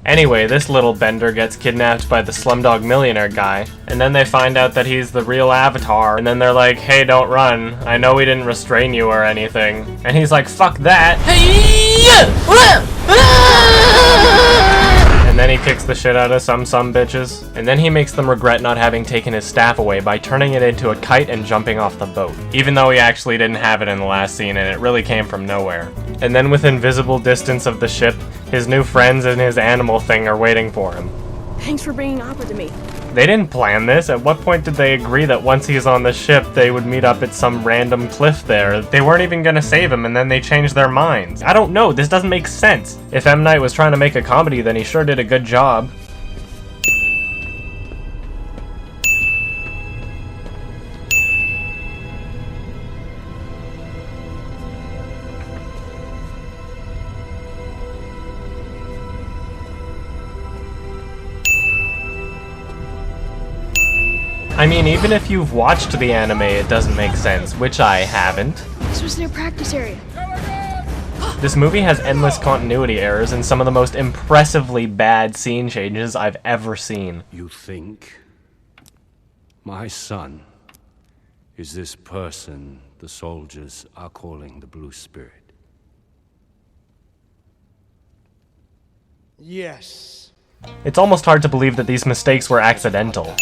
Anyway, this little bender gets kidnapped by the Slumdog Millionaire guy, and then they find out that he's the real Avatar, and then they're like, hey, don't run. I know we didn't restrain you or anything. And he's like, fuck that. And then he kicks the shit out of some bitches. And then he makes them regret not having taken his staff away by turning it into a kite and jumping off the boat. Even though he actually didn't have it in the last scene and it really came from nowhere. And then within visible distance of the ship, his new friends and his animal thing are waiting for him. Thanks for bringing Appa to me. They didn't plan this. At what point did they agree that once he's on the ship, they would meet up at some random cliff there? They weren't even gonna save him, and then they changed their minds. I don't know, this doesn't make sense. If M. Night was trying to make a comedy, then he sure did a good job. I mean, even if you've watched the anime, it doesn't make sense, which I haven't. This was their practice area. This movie has endless continuity errors and some of the most impressively bad scene changes I've ever seen. You think my son is this person the soldiers are calling the Blue Spirit? Yes. It's almost hard to believe that these mistakes were accidental.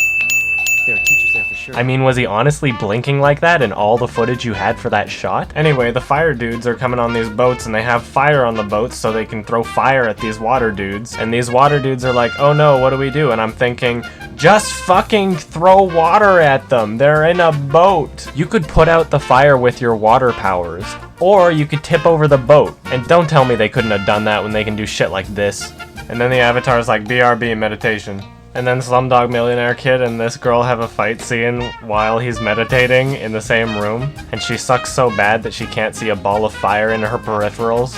There are teachers there for sure. I mean, was he honestly blinking like that in all the footage you had for that shot? Anyway, the fire dudes are coming on these boats and they have fire on the boats so they can throw fire at these water dudes. And these water dudes are like, oh no, what do we do? And I'm thinking, just fucking throw water at them. They're in a boat. You could put out the fire with your water powers. Or you could tip over the boat. And don't tell me they couldn't have done that when they can do shit like this. And then the Avatar's like, BRB, meditation. And then Slumdog Millionaire Kid and this girl have a fight scene while he's meditating in the same room. And she sucks so bad that she can't see a ball of fire in her peripherals.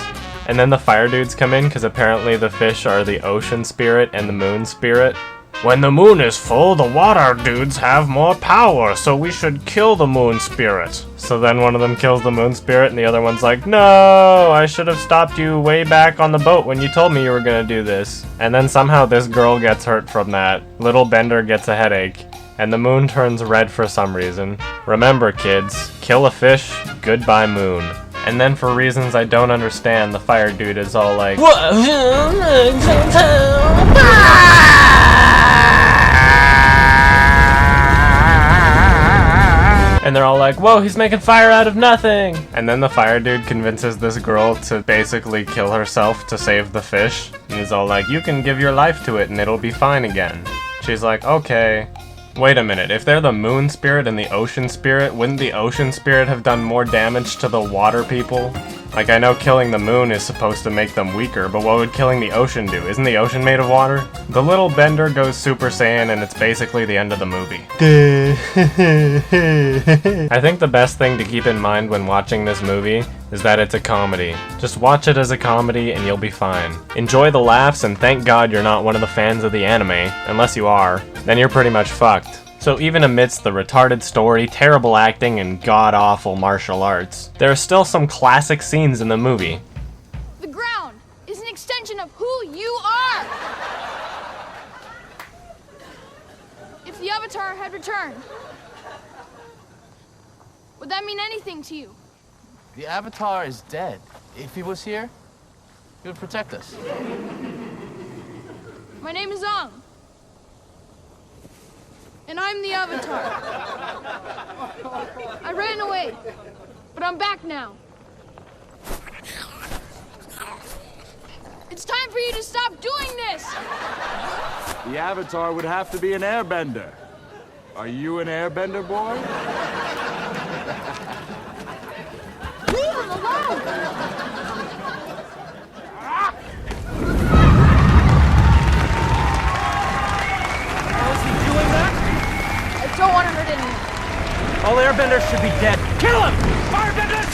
And then the fire dudes come in because apparently the fish are the ocean spirit and the moon spirit. When the moon is full, the water dudes have more power, so we should kill the moon spirit. So then one of them kills the moon spirit and the other one's like, no, I should have stopped you way back on the boat when you told me you were gonna do this. And then somehow this girl gets hurt from that. Little Bender gets a headache. And the moon turns red for some reason. Remember kids, kill a fish, goodbye moon. And then for reasons I don't understand, the fire dude is all like, and they're all like, whoa, he's making fire out of nothing! And then the fire dude convinces this girl to basically kill herself to save the fish. And he's all like, you can give your life to it and it'll be fine again. She's like, okay. Wait a minute, if they're the moon spirit and the ocean spirit, wouldn't the ocean spirit have done more damage to the water people? Like, I know killing the moon is supposed to make them weaker, but what would killing the ocean do? Isn't the ocean made of water? The little Bender goes Super Saiyan and it's basically the end of the movie. I think the best thing to keep in mind when watching this movie is that it's a comedy. Just watch it as a comedy and you'll be fine. Enjoy the laughs and thank God you're not one of the fans of the anime, unless you are, then you're pretty much fucked. So even amidst the retarded story, terrible acting, and god-awful martial arts, there are still some classic scenes in the movie. The ground is an extension of who you are! If the Avatar had returned, would that mean anything to you? The Avatar is dead. If he was here, he would protect us. My name is Ang. And I'm the Avatar. I ran away, but I'm back now. It's time for you to stop doing this! The Avatar would have to be an airbender. Are you an airbender, boy? Leave him alone! I don't want to hurt anyone. All airbenders should be dead. Kill him! Firebenders!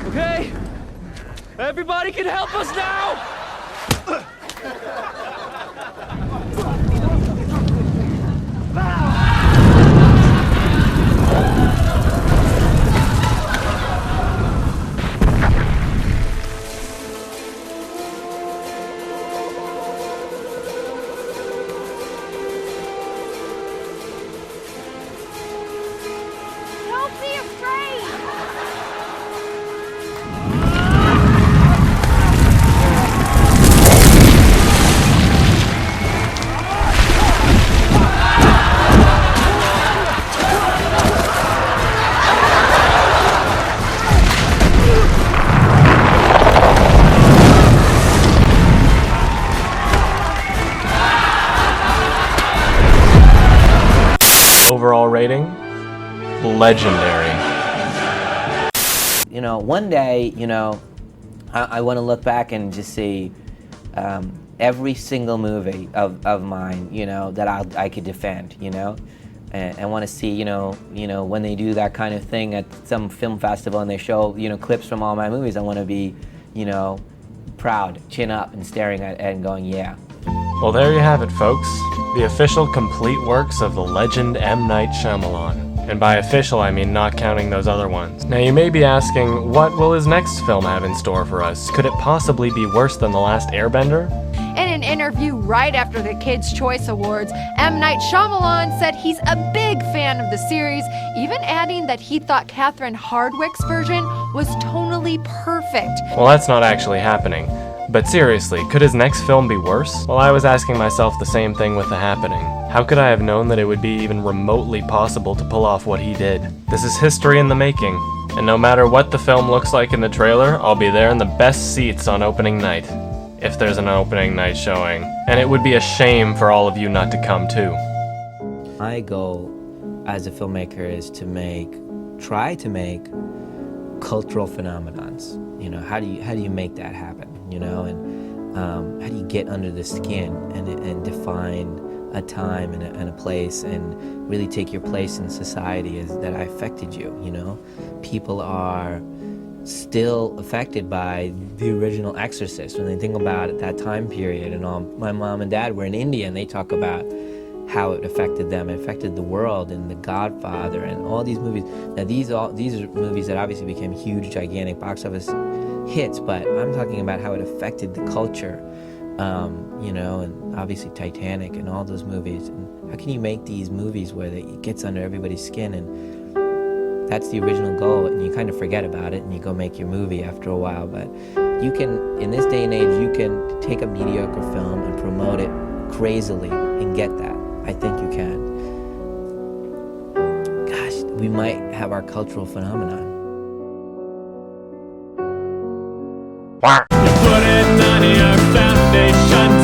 Okay? Everybody can help us now! rating, legendary. You know, one day, you know, I want to look back and just see every single movie of mine, you know, that I could defend, you know, and I want to see, you know, when they do that kind of thing at some film festival and they show, you know, clips from all my movies, I want to be, you know, proud, chin up, and staring at it and going, yeah. Well, there you have it, folks. The official complete works of the legend M. Night Shyamalan. And by official, I mean not counting those other ones. Now you may be asking, what will his next film have in store for us? Could it possibly be worse than The Last Airbender? In an interview right after the Kids' Choice Awards, M. Night Shyamalan said he's a big fan of the series, even adding that he thought Catherine Hardwicke's version was tonally perfect. Well, that's not actually happening. But seriously, could his next film be worse? Well, I was asking myself the same thing with The Happening. How could I have known that it would be even remotely possible to pull off what he did? This is history in the making, and no matter what the film looks like in the trailer, I'll be there in the best seats on opening night. If there's an opening night showing. And it would be a shame for all of you not to come too. My goal as a filmmaker is to try to make cultural phenomenons. You know, how do you make that happen? You know, and how do you get under the skin and define a time and a place and really take your place in society that affected you? You know, people are still affected by the original Exorcist when they think about that time period and all. My mom and dad were in India and they talk about how it affected them. It affected the world and The Godfather and all these movies. Now these are movies that obviously became huge, gigantic box office hits, but I'm talking about how it affected the culture, you know, and obviously Titanic and all those movies. And how can you make these movies where it gets under everybody's skin? And that's the original goal, and you kind of forget about it and you go make your movie after a while. But you can, in this day and age, you can take a mediocre film and promote it crazily and get that. I think you can. Gosh, we might have our cultural phenomenon. You put it on your foundation.